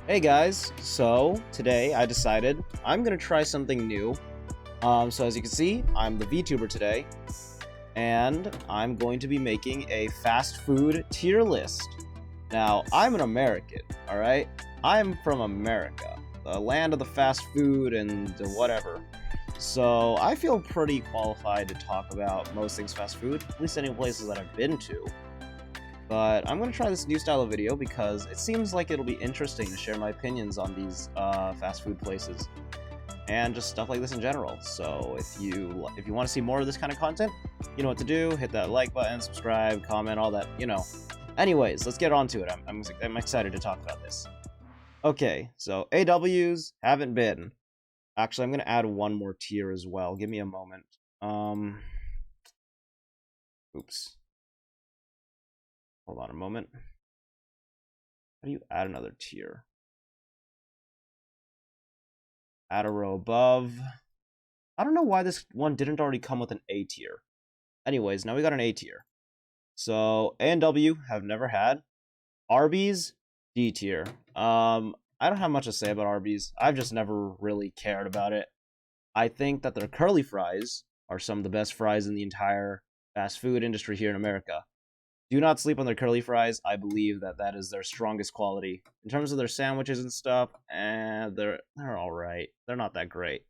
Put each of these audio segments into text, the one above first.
Hey guys, so today I decided I'm gonna try something new. So as you can see, I'm the VTuber today, and I'm going to be making a fast food tier list. Now, I'm an American, alright? I'm from America, the land of the fast food and the whatever. So I feel pretty qualified to talk about most things fast food, at least any places that I've been to. But I'm going to try this new style of video because it seems like it'll be interesting to share my opinions on these fast food places and just stuff like this in general. So if you want to see more of this kind of content, you know what to do. Hit that like button, subscribe, comment, all that. Anyways, let's get on to it. I'm excited to talk about this. Okay, so AWs haven't been. Actually, I'm going to add one more tier as well. Give me a moment. Oops. Hold on a moment. How do you add another tier? Add a row above. I don't know why this one didn't already come with an A tier. Anyways, now we got an A tier. So A and W have never had. Arby's, D tier. I don't have much to say about Arby's. I've just never really cared about it. I think that their curly fries are some of the best fries in the entire fast food industry here in America. Do not sleep on their curly fries. I believe that that is their strongest quality. In terms of their sandwiches and stuff, they're all right. They're not that great.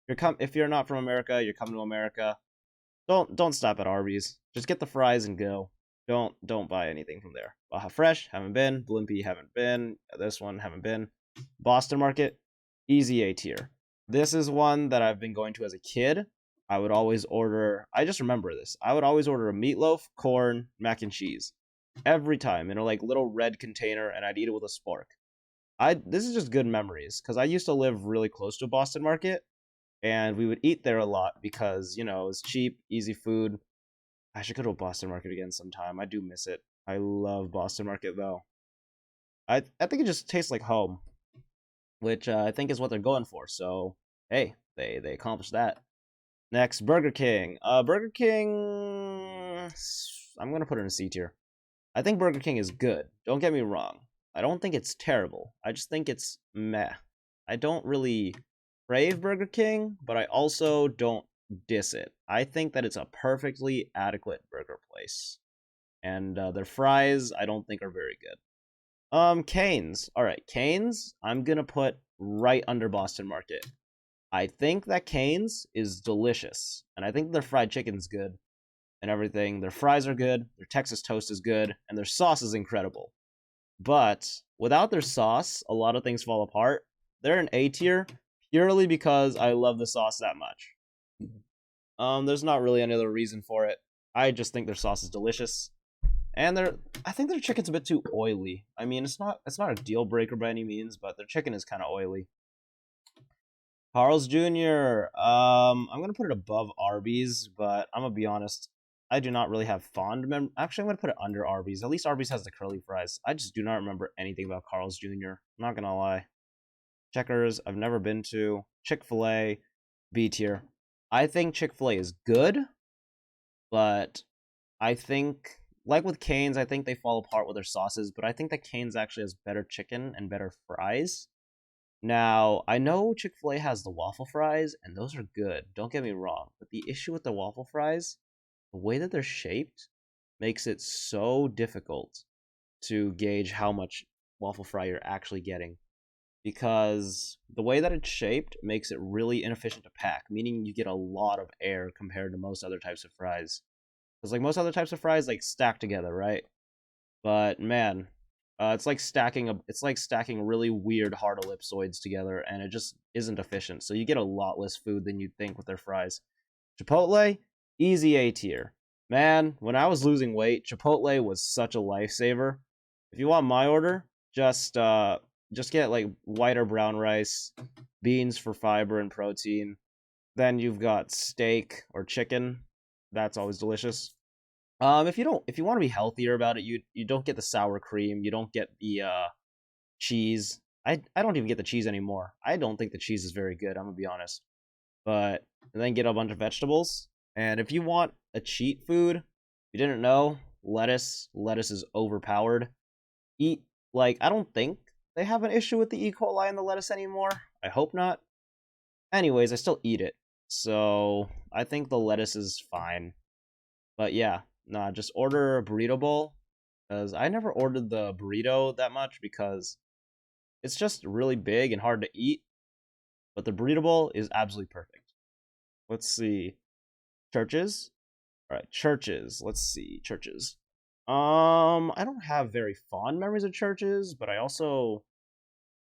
If you're not from America, you're coming to America. Don't stop at Arby's. Just get the fries and go. Don't buy anything from there. Baja Fresh, haven't been. Blimpie, haven't been. This one, haven't been. Boston Market, easy A tier. This is one that I've been going to as a kid. I would always order. I just remember this. I would always order a meatloaf, corn, mac and cheese, every time in a like little red container, and I'd eat it with a spork. This is just good memories because I used to live really close to a Boston Market, and we would eat there a lot because it's cheap, easy food. I should go to a Boston Market again sometime. I do miss it. I love Boston Market though. I think it just tastes like home, which I think is what they're going for. So hey, they accomplished that. Next, Burger King. Burger King. I'm gonna put it in C tier. I think Burger King is good. Don't get me wrong. I don't think it's terrible. I just think it's meh. I don't really crave Burger King, but I also don't diss it. I think that it's a perfectly adequate burger place. And their fries, I don't think are very good. Canes. All right, Canes, I'm going to put right under Boston Market. I think that Canes is delicious, and I think their fried chicken's good and everything. Their fries are good, their Texas toast is good, and their sauce is incredible. But without their sauce, a lot of things fall apart. They're an A tier purely because I love the sauce that much. There's not really any other reason for it. I just think their sauce is delicious, and I think their chicken's a bit too oily. I mean, it's not a deal breaker by any means, but their chicken is kind of oily. Carl's Jr. I'm gonna put it above Arby's, but I'm gonna be honest. I do not really have Actually, I'm gonna put it under Arby's. At least Arby's has the curly fries. I just do not remember anything about Carl's Jr. I'm not gonna lie. Checkers, I've never been to. Chick-fil-A, B tier. I think Chick-fil-A is good, but I think, like with Cane's, I think they fall apart with their sauces, but I think that Cane's actually has better chicken and better fries. Now, I know Chick-fil-A has the waffle fries, and those are good. Don't get me wrong. But the issue with the waffle fries, the way that they're shaped, makes it so difficult to gauge how much waffle fry you're actually getting. Because the way that it's shaped makes it really inefficient to pack, meaning you get a lot of air compared to most other types of fries. Because like most other types of fries, like stack together, right? But man, it's like stacking really weird hard ellipsoids together, and it just isn't efficient. So you get a lot less food than you'd think with their fries. Chipotle, easy A tier. Man, when I was losing weight, Chipotle was such a lifesaver. If you want my order, just get like white or brown rice, beans for fiber and protein. Then you've got steak or chicken. That's always delicious. If you want to be healthier about it, you don't get the sour cream, you don't get the cheese. I don't even get the cheese anymore. I don't think the cheese is very good, I'm gonna be honest. But and then get a bunch of vegetables. And if you want a cheat food, you didn't know, lettuce is overpowered. Eat like I don't think they have an issue with the E. coli and the lettuce anymore. I hope not. Anyways, I still eat it. So I think the lettuce is fine. But yeah, nah, just order a burrito bowl. Because I never ordered the burrito that much because it's just really big and hard to eat. But the burrito bowl is absolutely perfect. Let's see. Churches? Alright, churches. Let's see. Churches. I don't have very fond memories of churches, but I also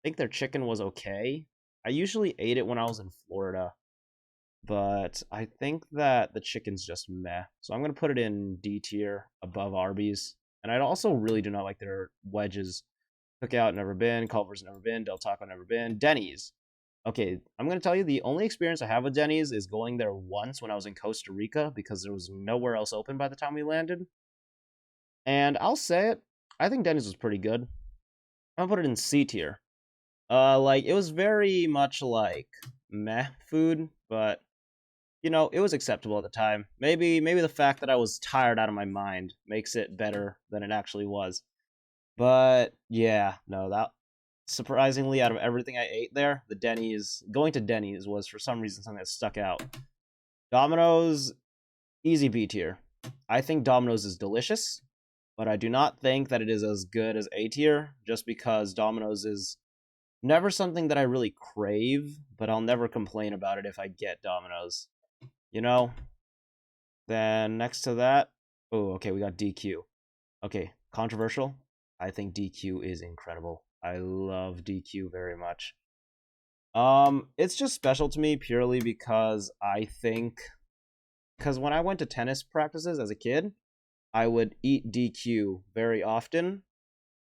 think their chicken was okay. I usually ate it when I was in Florida, but I think that the chicken's just meh. So I'm gonna put it in D tier above Arby's. And I also really do not like their wedges. Cookout, never been. Culver's, never been. Del Taco, never been. Denny's. Okay, I'm gonna tell you the only experience I have with Denny's is going there once when I was in Costa Rica because there was nowhere else open by the time we landed. And I'll say it, I think Denny's was pretty good. I'm gonna put it in C tier. Like it was very much like meh food, but you know, it was acceptable at the time. Maybe the fact that I was tired out of my mind makes it better than it actually was. But yeah, no, that surprisingly out of everything I ate there, the Denny's going to Denny's was for some reason something that stuck out. Domino's, easy B tier. I think Domino's is delicious, but I do not think that it is as good as A tier, just because Domino's is never something that I really crave, but I'll never complain about it if I get Domino's. You know? Then next to that, oh, okay, we got DQ. Okay, controversial. I think DQ is incredible. I love DQ very much. It's just special to me purely because I think because when I went to tennis practices as a kid, I would eat DQ very often.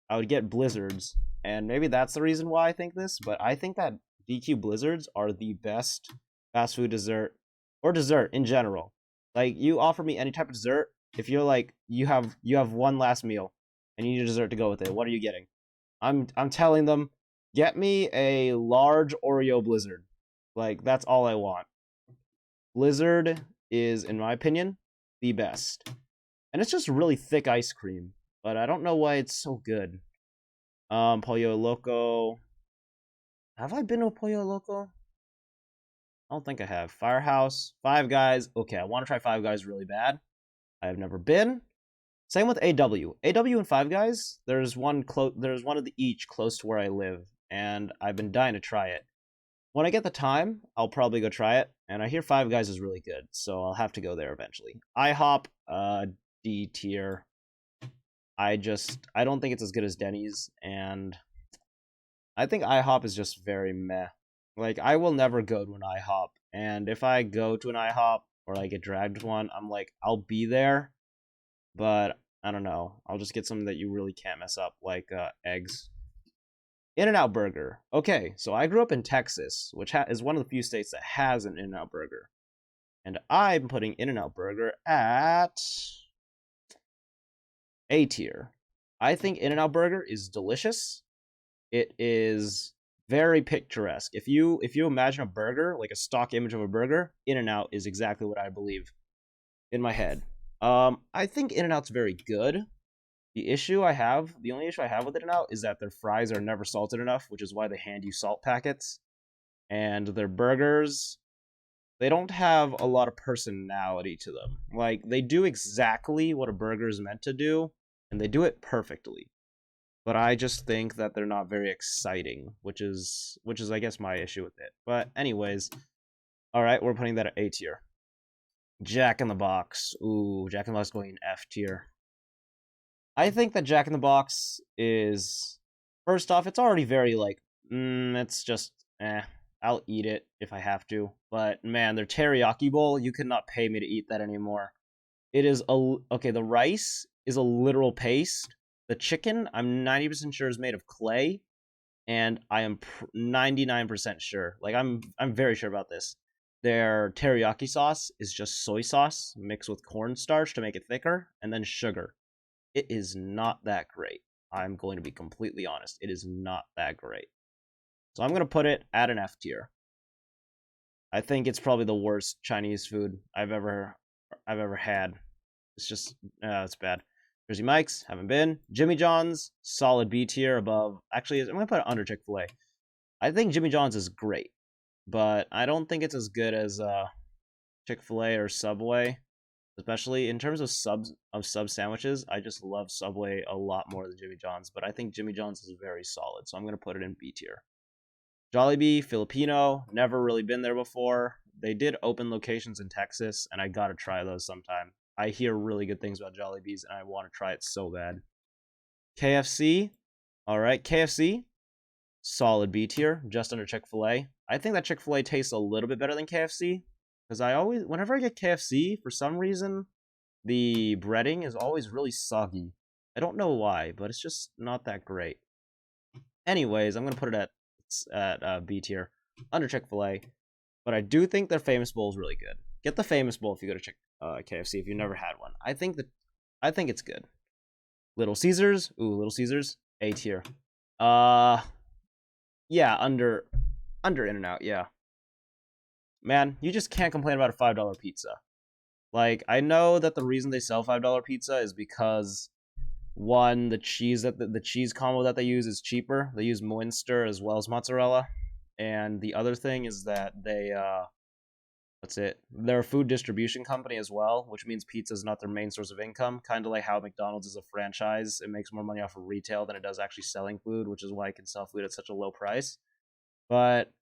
I would get blizzards, and maybe that's the reason why I think this, but I think that DQ blizzards are the best fast food dessert or dessert in general. Like you offer me any type of dessert, if you're like you have one last meal and you need a dessert to go with it, what are you getting? I'm telling them, get me a large Oreo blizzard. Like that's all I want. Blizzard is, in my opinion, the best. And it's just really thick ice cream, but I don't know why it's so good. Pollo Loco. Have I been to a Pollo Loco? I don't think I have. Firehouse, Five Guys. Okay, I want to try Five Guys really bad. I have never been. Same with AW. AW and Five Guys. There's one of the each close to where I live, and I've been dying to try it. When I get the time, I'll probably go try it. And I hear Five Guys is really good, so I'll have to go there eventually. IHOP, D tier. I don't think it's as good as Denny's, and I think IHOP is just very meh. Like I will never go to an IHOP, and if I go to an IHOP or I get dragged to one, I'm like I'll be there, but I don't know. I'll just get something that you really can't mess up, like eggs. In-N-Out Burger. Okay, so I grew up in Texas, which is one of the few states that has an In-N-Out Burger, and I'm putting In-N-Out Burger at A tier. I think In-N-Out Burger is delicious. It is very picturesque. If you imagine a burger, like a stock image of a burger, In-N-Out is exactly what I believe in my head. I think In-N-Out's very good. The only issue I have with In-N-Out is that their fries are never salted enough, which is why they hand you salt packets. And their burgers, they don't have a lot of personality to them. Like they do exactly what a burger is meant to do, and they do it perfectly. But I just think that they're not very exciting, which is I guess my issue with it. But anyways, all right, we're putting that at A tier. Jack in the Box. Ooh, Jack in the Box going in F tier. I think that Jack in the Box is first off, it's already very like, it's just I'll eat it if I have to. But man, their teriyaki bowl, you could not pay me to eat that anymore. It is okay. The rice is a literal paste. The chicken, I'm 90% sure is made of clay, and I am 99% sure. Like I'm very sure about this. Their teriyaki sauce is just soy sauce mixed with cornstarch to make it thicker, and then sugar. It is not that great. I'm going to be completely honest. It is not that great. So I'm going to put it at an F tier. I think it's probably the worst Chinese food I've ever had. It's just it's bad. Jersey Mike's, haven't been. Jimmy John's, solid B tier above. Actually, I'm going to put it under Chick-fil-A. I think Jimmy John's is great, but I don't think it's as good as Chick-fil-A or Subway. Especially in terms of sub sandwiches, I just love Subway a lot more than Jimmy John's, but I think Jimmy John's is very solid, so I'm going to put it in B tier. Jollibee, Filipino, never really been there before. They did open locations in Texas, and I got to try those sometime. I hear really good things about Jollibee's, and I want to try it so bad. KFC, all right, KFC, solid B tier, just under Chick-fil-A. I think that Chick-fil-A tastes a little bit better than KFC, because whenever I get KFC, for some reason, the breading is always really soggy. I don't know why, but it's just not that great. Anyways, I'm gonna put it at B tier, under Chick-fil-A. But I do think their famous bowl is really good. Get the famous bowl if you go to KFC if you've never had one. I think it's good. Little Caesars, Little Caesars, A tier. Yeah, under In-N-Out, yeah. Man, you just can't complain about a $5 pizza. Like, I know that the reason they sell $5 pizza is because one, the cheese combo that they use is cheaper. They use Munster as well as mozzarella. And the other thing is that they're a food distribution company as well, which means pizza is not their main source of income. Kind of like how McDonald's is a franchise. It makes more money off of retail than it does actually selling food, which is why it can sell food at such a low price. But,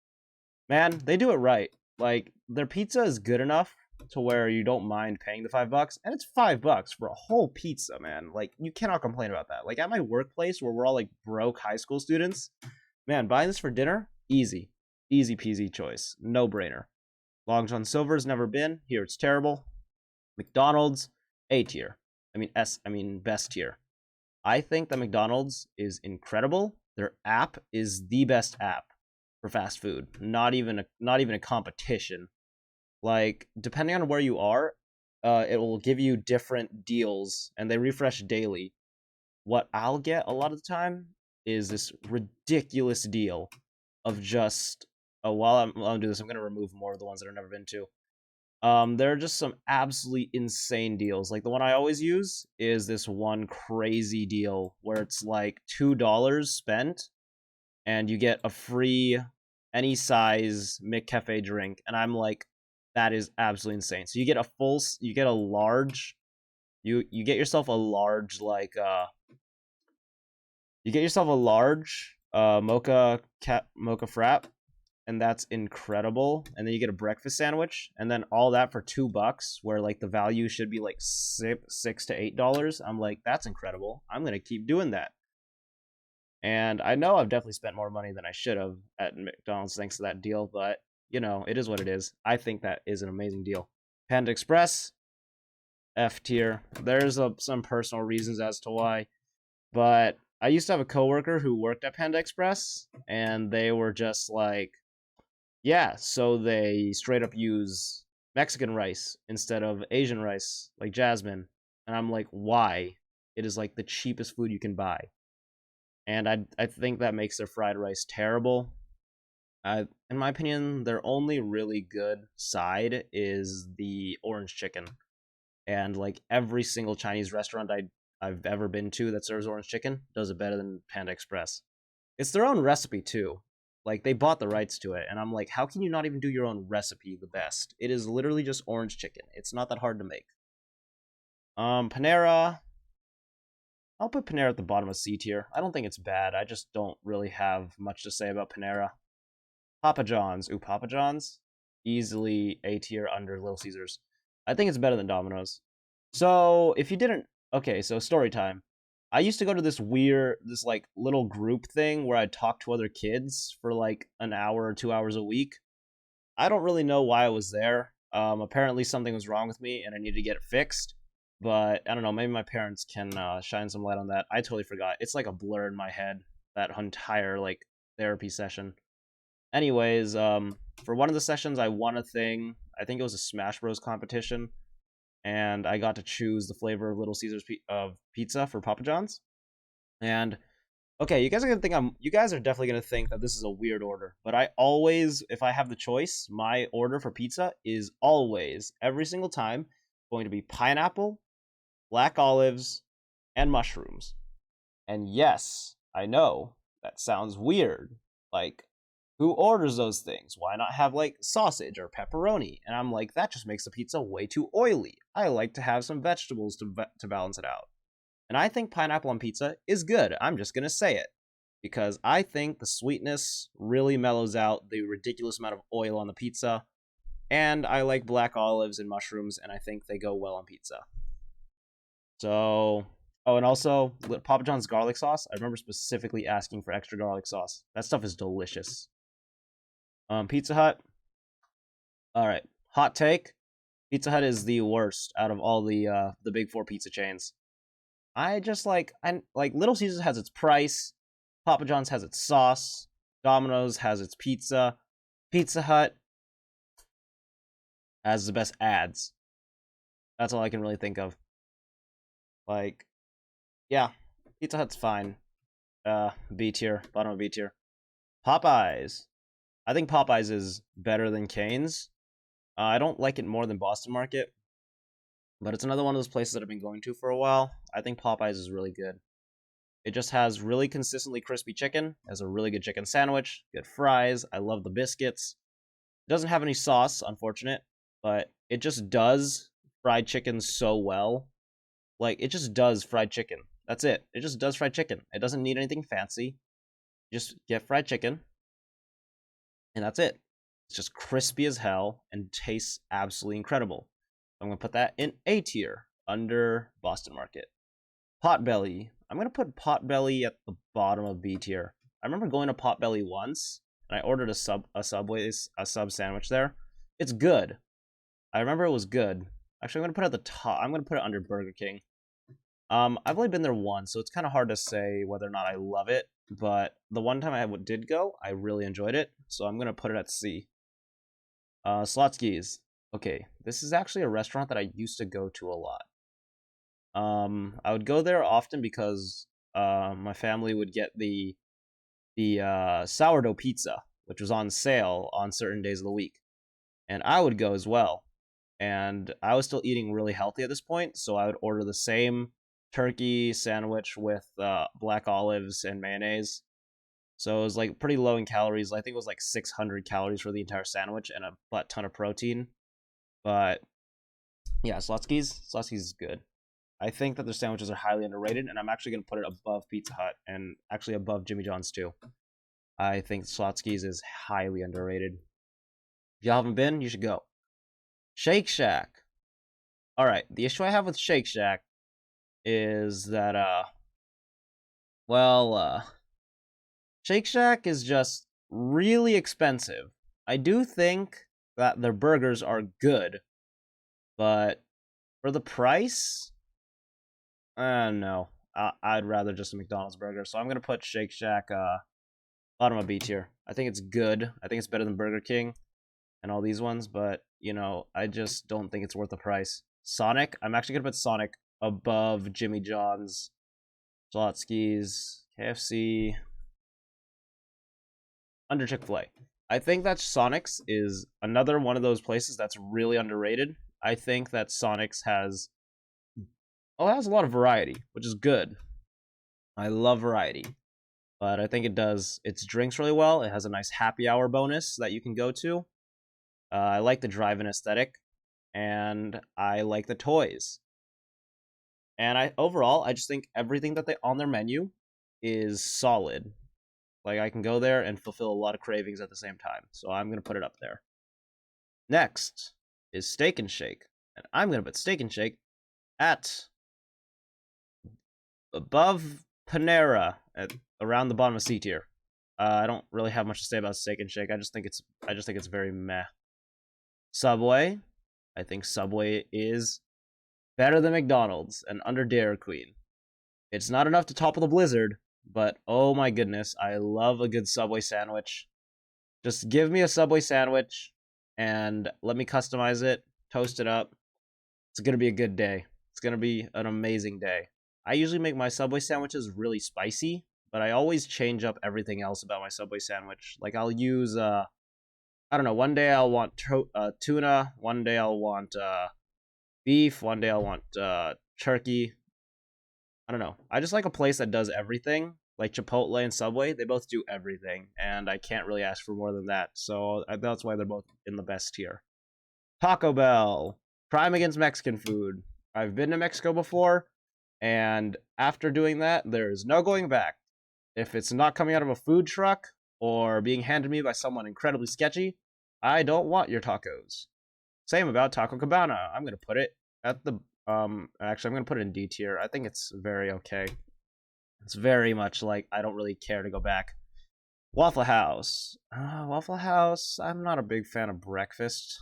man, they do it right. Like, their pizza is good enough to where you don't mind paying the $5, and it's $5 for a whole pizza, man. Like, you cannot complain about that. Like, at my workplace where we're all like broke high school students, man, buying this for dinner, easy peasy choice, no brainer. Long John Silver's never been here. It's terrible. McDonald's, A tier. Best tier. I think that McDonald's is incredible. Their app is the best app for fast food. Not even a competition. Like, depending on where you are, it will give you different deals, and they refresh daily. What I'll get a lot of the time is this ridiculous deal of just... Oh, while I'm doing this, I'm going to remove more of the ones that I've never been to. There are just some absolutely insane deals. Like, the one I always use is this one crazy deal where it's like $2 spent, and you get a free any size McCafe drink, and I'm like, that is absolutely insane. So you get a large, you get yourself a large mocha frap, and that's incredible. And then you get a breakfast sandwich, and then all that for $2, where like the value should be like $6 to $8. I'm like, that's incredible. I'm gonna keep doing that. And I know I've definitely spent more money than I should have at McDonald's thanks to that deal, but you know, it is what it is. I think that is an amazing deal. Panda Express, F tier. There's some personal reasons as to why, but I used to have a coworker who worked at Panda Express, and they were just like, yeah, so they straight up use Mexican rice instead of Asian rice, like jasmine. And I'm like, why? It is like the cheapest food you can buy. And I think that makes their fried rice terrible. In my opinion, their only really good side is the orange chicken. And like every single Chinese restaurant I've ever been to that serves orange chicken does it better than Panda Express. It's their own recipe too. Like, they bought the rights to it, and I'm like, how can you not even do your own recipe the best? It is literally just orange chicken. It's not that hard to make. Panera. I'll put Panera at the bottom of C tier. I don't think it's bad. I just don't really have much to say about Panera. Papa John's. Ooh, Papa John's? Easily A tier under Little Caesars. I think it's better than Domino's. So, if you didn't... Okay, so story time. I used to go to this like little group thing where I'd talk to other kids for like an hour or 2 hours a week. I don't really know why I was there. Apparently something was wrong with me and I needed to get it fixed. But I don't know, maybe my parents can shine some light on that. I totally forgot. It's like a blur in my head, that entire like therapy session. Anyways, for one of the sessions I won a thing. I think it was a Smash Bros competition. And I got to choose the flavor of Little Caesars pizza for Papa John's. And okay, you guys are definitely gonna think that this is a weird order, but I always, if I have the choice, my order for pizza is always, every single time, going to be pineapple, black olives, and mushrooms. And yes, I know that sounds weird. Like, who orders those things? Why not have like sausage or pepperoni? And I'm like, that just makes the pizza way too oily. I like to have some vegetables to balance it out. And I think pineapple on pizza is good. I'm just going to say it. Because I think the sweetness really mellows out the ridiculous amount of oil on the pizza. And I like black olives and mushrooms, and I think they go well on pizza. So, oh, and also Papa John's garlic sauce. I remember specifically asking for extra garlic sauce. That stuff is delicious. Pizza Hut. All right, hot take. Pizza Hut is the worst out of all the big four pizza chains. I like Little Caesars has its price, Papa John's has its sauce, Domino's has its pizza, Pizza Hut has the best ads. That's all I can really think of. Like, yeah, Pizza Hut's fine. B tier, bottom of B tier. Popeyes. I think Popeyes is better than Cane's. I don't like it more than Boston Market, but it's another one of those places that I've been going to for a while. I think Popeyes is really good. It just has really consistently crispy chicken, has a really good chicken sandwich, good fries. I love the biscuits. It doesn't have any sauce, unfortunate, but it just does fried chicken so well. Like, it just does fried chicken. That's it. It just does fried chicken. It doesn't need anything fancy. Just get fried chicken, and that's it. It's just crispy as hell and tastes absolutely incredible. I'm going to put that in A tier under Boston Market. Potbelly. I'm going to put Potbelly at the bottom of B tier. I remember going to Potbelly once, and I ordered a sub sandwich there. It's good. I remember it was good. Actually, I'm going to put it at the top. I'm going to put it under Burger King. I've only been there once, so it's kind of hard to say whether or not I love it. But the one time I did go, I really enjoyed it, so I'm going to put it at C. Slotsky's. Okay, this is actually a restaurant that I used to go to a lot. I would go there often because my family would get the sourdough pizza, which was on sale on certain days of the week, and I would go as well. And I was still eating really healthy at this point, so I would order the same turkey sandwich with black olives and mayonnaise. So it was like pretty low in calories. I think it was like 600 calories for the entire sandwich and a butt ton of protein. But yeah, Slotsky's is good. I think that their sandwiches are highly underrated, and I'm actually going to put it above Pizza Hut and actually above Jimmy John's too. I think Slotsky's is highly underrated. If y'all haven't been, you should go. Shake Shack. All right, the issue I have with Shake Shack is that Shake Shack is just really expensive. I do think that their burgers are good, but for the price, no. I'd rather just a McDonald's burger. So I'm gonna put Shake Shack bottom of B tier. I think it's good. I think it's better than Burger King and all these ones, but I just don't think it's worth the price. Sonic. I'm actually gonna put Sonic above Jimmy John's, Slotsky's, KFC, under Chick-fil-A. I think that Sonic's is another one of those places that's really underrated. I think that Sonic's has it has a lot of variety, which is good. I love variety. But I think it does its drinks really well. It has a nice happy hour bonus that you can go to. I like the drive-in aesthetic, and I like the toys. And I just think everything that they on their menu is solid. Like, I can go there and fulfill a lot of cravings at the same time. So I'm going to put it up there. Next is Steak and Shake. And I'm going to put Steak and Shake at above Panera at around the bottom of C tier. I don't really have much to say about Steak and Shake. I just think it's very meh. Subway. I think Subway is better than McDonald's and under Dairy Queen. It's not enough to topple the Blizzard, but oh my goodness, I love a good Subway sandwich. Just give me a Subway sandwich and let me customize it, toast it up. It's going to be a good day. It's going to be an amazing day. I usually make my Subway sandwiches really spicy, but I always change up everything else about my Subway sandwich. Like, I'll use, I don't know, one day I'll want tuna, one day I'll want beef, one day I'll want turkey. I don't know. I just like a place that does everything. Like Chipotle and Subway, they both do everything, and I can't really ask for more than that. So that's why they're both in the best tier. Taco Bell, crime against Mexican food. I've been to Mexico before, and after doing that, there's no going back. If it's not coming out of a food truck or being handed me by someone incredibly sketchy, I don't want your tacos. Same about Taco Cabana. I'm gonna put it at the actually I'm gonna put it in D tier. I think it's very okay. It's very much like I don't really care to go back. Waffle House. Waffle House, I'm not a big fan of breakfast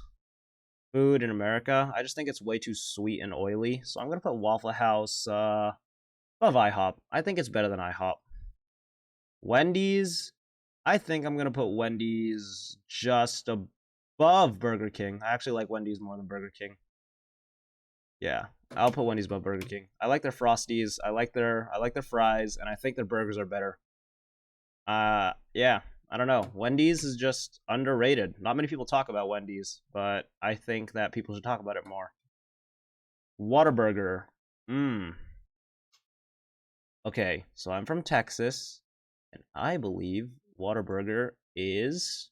food in America. I just think it's way too sweet and oily. So I'm gonna put Waffle House above IHOP. I think it's better than IHOP. Wendy's. I think I'm gonna put Wendy's just above Burger King. I actually like Wendy's more than Burger King. Yeah, I'll put Wendy's above Burger King. I like their Frosties. I like their fries, and I think their burgers are better. Yeah, I don't know. Wendy's is just underrated. Not many people talk about Wendy's, but I think that people should talk about it more. Whataburger. Okay, so I'm from Texas, and I believe Whataburger is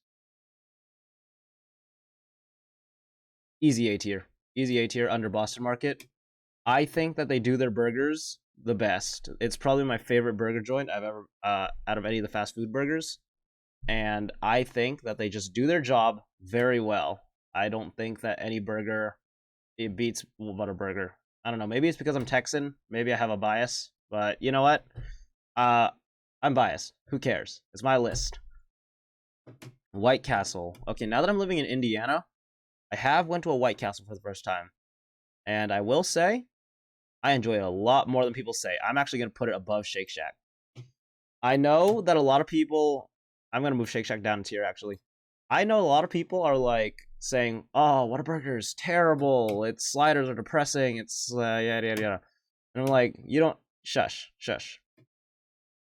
easy A tier. Easy A tier under Boston Market. I think that they do their burgers the best. It's probably my favorite burger joint I've ever out of any of the fast food burgers. And I think that they just do their job very well. I don't think that any burger it beats Whataburger. I don't know. Maybe it's because I'm Texan. Maybe I have a bias. But you know what? I'm biased. Who cares? It's my list. White Castle. Okay, now that I'm living in Indiana, I have went to a White Castle for the first time. And I will say, I enjoy it a lot more than people say. I'm actually going to put it above Shake Shack. I know that a lot of people... I'm going to move Shake Shack down in tier, actually. I know a lot of people are, like, saying, oh, Whataburger is terrible. Its sliders are depressing. It's yada, yada, yada. And I'm like, you don't... Shush.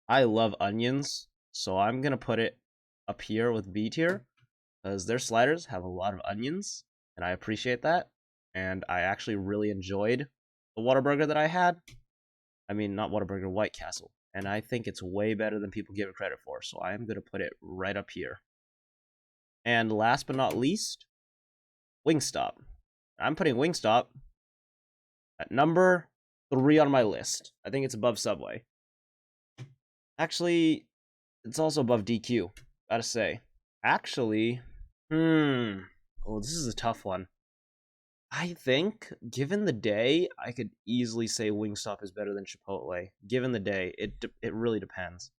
I love onions, so I'm going to put it up here with B tier. Because their sliders have a lot of onions, and I appreciate that. And I actually really enjoyed the Whataburger that I had. I mean, not Whataburger, White Castle. And I think it's way better than people give it credit for. So I am going to put it right up here. And last but not least, Wingstop. I'm putting Wingstop at number 3 on my list. I think it's above Subway. Actually, it's also above DQ. Gotta say. Actually, oh, this is a tough one. I think, given the day, I could easily say Wingstop is better than Chipotle. Given the day, it really depends.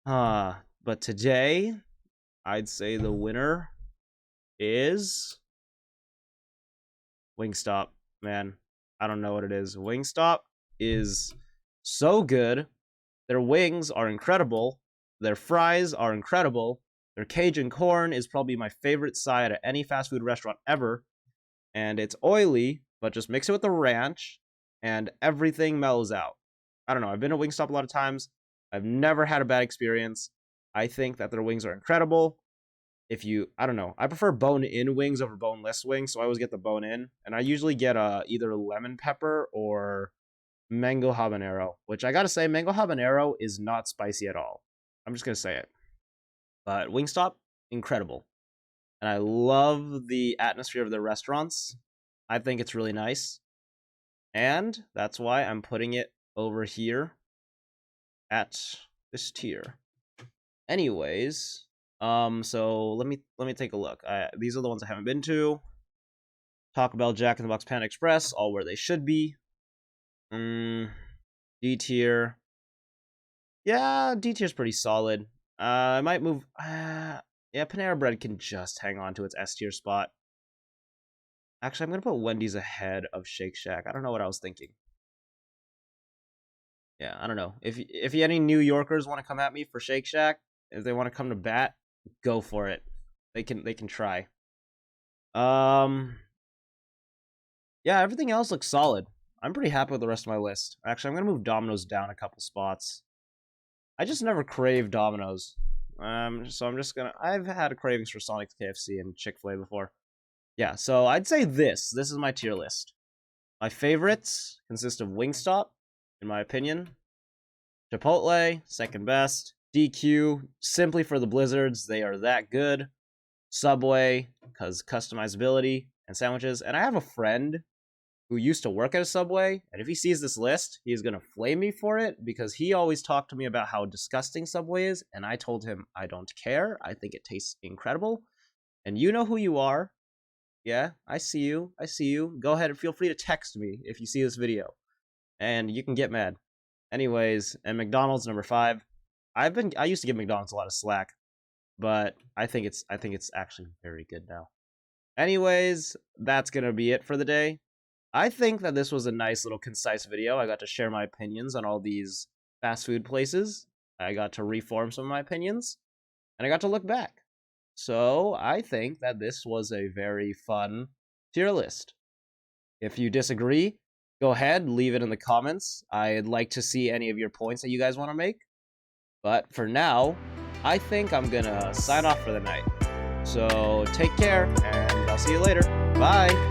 But today, I'd say the winner is Wingstop. Man, I don't know what it is. Wingstop is so good. Their wings are incredible. Their fries are incredible. Their Cajun corn is probably my favorite side at any fast food restaurant ever. And it's oily, but just mix it with the ranch, and everything mellows out. I don't know. I've been to Wingstop a lot of times. I've never had a bad experience. I think that their wings are incredible. I don't know. I prefer bone-in wings over boneless wings, so I always get the bone-in. And I usually get either lemon pepper or mango habanero, which I gotta say, mango habanero is not spicy at all. I'm just gonna say it. But Wingstop, incredible. And I love the atmosphere of their restaurants. I think it's really nice. And that's why I'm putting it over here at this tier. Anyways, so let me take a look. These are the ones I haven't been to. Taco Bell, Jack in the Box, Panda Express, all where they should be. D tier. Yeah, D tier's pretty solid. I might move... yeah, Panera Bread can just hang on to its S tier spot. Actually, I'm going to put Wendy's ahead of Shake Shack. I don't know what I was thinking. Yeah, I don't know. If any New Yorkers want to come at me for Shake Shack, if they want to come to bat, go for it. They can try. Yeah, everything else looks solid. I'm pretty happy with the rest of my list. Actually, I'm going to move Domino's down a couple spots. I just never crave Domino's. So I'm just gonna... I've had cravings for Sonic, KFC, and Chick-fil-A before. Yeah, so I'd say this. This is my tier list. My favorites consist of Wingstop, in my opinion. Chipotle, second best. DQ, simply for the blizzards, they are that good. Subway, because customizability and sandwiches. And I have a friend who used to work at a Subway, and if he sees this list, he's going to flame me for it, because he always talked to me about how disgusting Subway is, and I told him I don't care. I think it tastes incredible. And you know who you are. Yeah, I see you. I see you. Go ahead and feel free to text me if you see this video. And you can get mad. Anyways, and McDonald's number 5. I used to give McDonald's a lot of slack, but I think it's actually very good now. Anyways, that's gonna be it for the day. I think that this was a nice little concise video. I got to share my opinions on all these fast food places. I got to reform some of my opinions, and I got to look back. So I think that this was a very fun tier list. If you disagree, go ahead, leave it in the comments. I'd like to see any of your points that you guys want to make. But for now, I think I'm gonna sign off for the night. So take care, and I'll see you later. Bye!